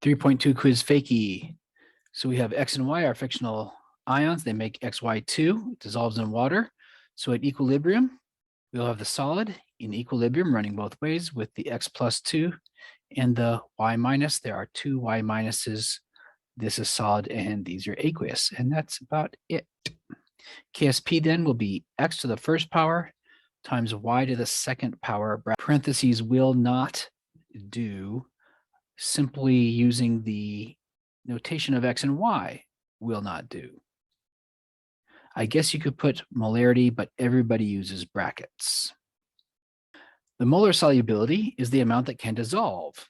3.2 Quiz Fakie. So we have X and Y are fictional ions. They make XY2. It dissolves in water. So at equilibrium, we'll have the solid in equilibrium running both ways with the X plus 2 and the Y minus. There are two Y minuses. This is solid and these are aqueous. And that's about it. KSP then will be X to the first power times Y to the second power. Parentheses will not do. Simply using the notation of X and Y will not do. I guess you could put molarity, but everybody uses brackets. The molar solubility is the amount that can dissolve.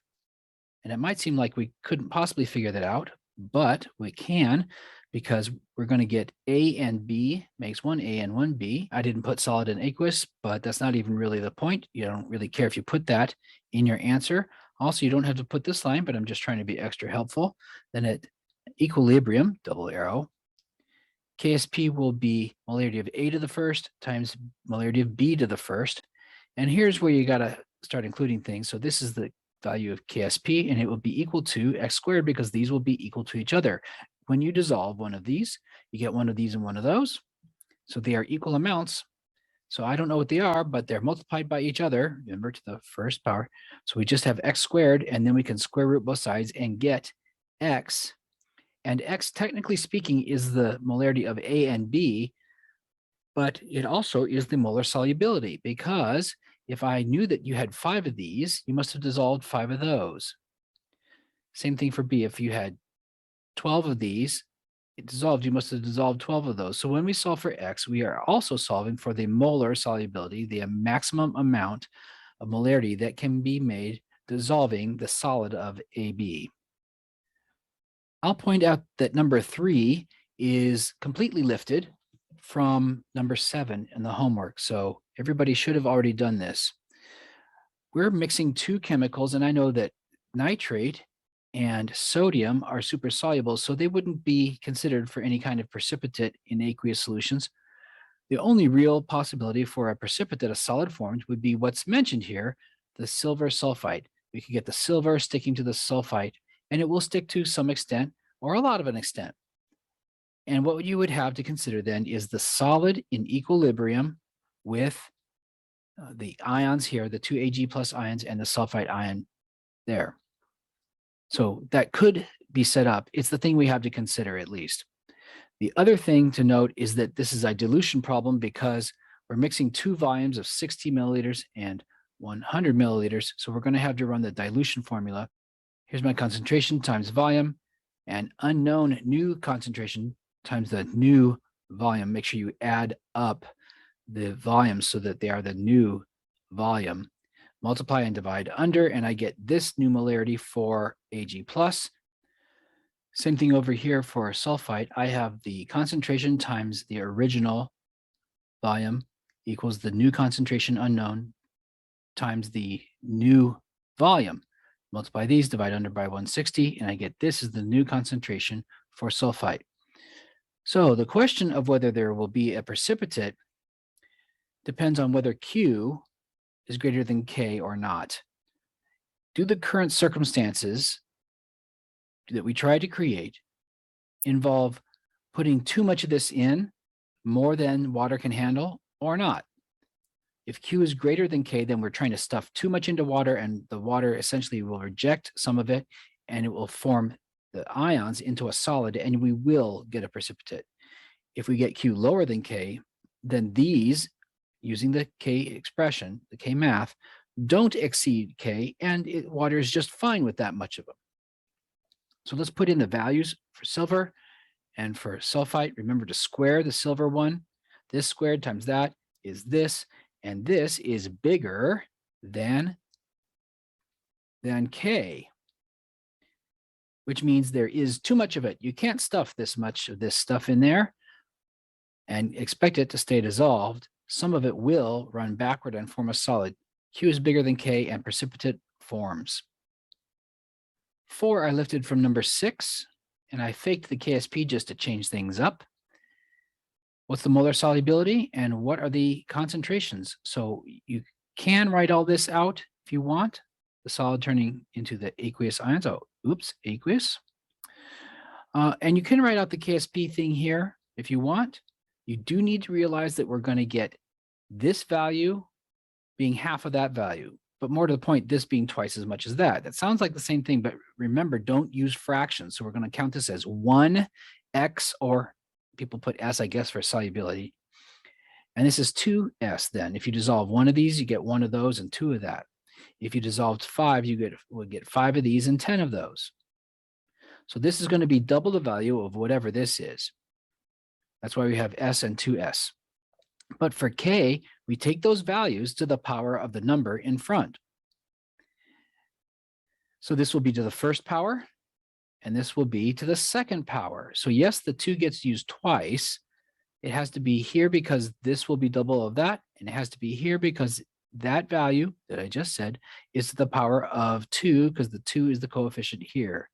And it might seem like we couldn't possibly figure that out, but we can because we're going to get A and B makes one A and one B. I didn't put solid and aqueous, but that's not even really the point. You don't really care if you put that in your answer. Also, you don't have to put this line, but I'm just trying to be extra helpful. Then at equilibrium, double arrow, KSP will be molarity of A to the first times molarity of B to the first. And here's where you got to start including things. So this is the value of KSP, and it will be equal to X squared because these will be equal to each other. When you dissolve one of these, you get one of these and one of those. So they are equal amounts. So I don't know what they are, but they're multiplied by each other. Remember, to the first power. So we just have X squared, and then we can square root both sides and get X. And X, technically speaking, is the molarity of A and B, but it also is the molar solubility, because if I knew that you had 5 of these, you must have dissolved 5 of those. Same thing for B. If you had 12 of these, it dissolved, you must have dissolved 12 of those. So when we solve for X, we are also solving for the molar solubility, the maximum amount of molarity that can be made dissolving the solid of AB. I'll point out that number 3 is completely lifted from number 7 in the homework. So everybody should have already done this. We're mixing two chemicals, and I know that nitrate and sodium are super soluble, so they wouldn't be considered for any kind of precipitate in aqueous solutions. The only real possibility for a precipitate of solid forms would be what's mentioned here, the silver sulfite. We could get the silver sticking to the sulfite, and it will stick to some extent or a lot of an extent. And what you would have to consider then is the solid in equilibrium with the ions here, the two Ag plus ions and the sulfite ion there. So that could be set up. It's the thing we have to consider at least. The other thing to note is that this is a dilution problem because we're mixing two volumes of 60 milliliters and 100 milliliters. So we're going to have to run the dilution formula. Here's my concentration times volume, and unknown new concentration times the new volume. Make sure you add up the volumes so that they are the new volume. Multiply and divide under, and I get this new molarity for Ag plus. Same thing over here for sulfite. I have the concentration times the original volume equals the new concentration unknown times the new volume. Multiply these, divide under by 160, and I get this is the new concentration for sulfite. So the question of whether there will be a precipitate depends on whether Q is greater than K or not. Do the current circumstances that we try to create involve putting too much of this in, more than water can handle, or not? If Q is greater than K, then we're trying to stuff too much into water, and the water essentially will reject some of it, and it will form the ions into a solid, and we will get a precipitate. If we get Q lower than K, then these, using the K expression, the K math, don't exceed K, and water is just fine with that much of them. So let's put in the values for silver and for sulfite. Remember to square the silver one. This squared times that is this, and this is bigger than K, which means there is too much of it. You can't stuff this much of this stuff in there and expect it to stay dissolved. Some of it will run backward and form a solid. Q is bigger than K, and precipitate forms. 4 I lifted from number 6, and I faked the KSP just to change things up. What's the molar solubility, and what are the concentrations? So you can write all this out if you want. the solid turning into the aqueous ions. Oh, oops, aqueous. And you can write out the KSP thing here if you want. You do need to realize that we're going to get this value being half of that value, but more to the point, this being twice as much as that. That sounds like the same thing, but remember, don't use fractions. So we're going to count this as 1x, or people put S, I guess, for solubility. And this is 2s then. If you dissolve one of these, you get one of those and two of that. If you dissolved 5, you would get 5 of these and 10 of those. So this is going to be double the value of whatever this is. That's why we have S and 2s. But for K, we take those values to the power of the number in front. So this will be to the first power, and this will be to the second power. So yes, the 2 gets used twice. It has to be here because this will be double of that, and it has to be here because that value that I just said is to the power of 2, because the 2 is the coefficient here.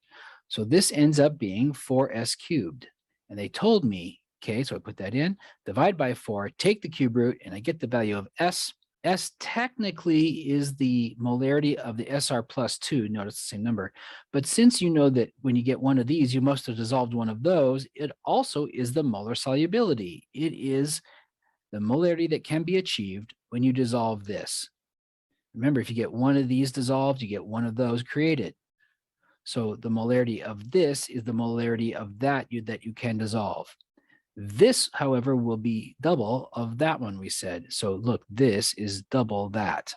So this ends up being 4s cubed. And they told me, okay, so I put that in, divide by 4, take the cube root, and I get the value of S. S technically is the molarity of the SR plus 2, notice the same number. But since you know that when you get one of these, you must have dissolved one of those, it also is the molar solubility. It is the molarity that can be achieved when you dissolve this. Remember, if you get one of these dissolved, you get one of those created. So the molarity of this is the molarity of that you can dissolve. This, however, will be double of that one we said. So look, this is double that.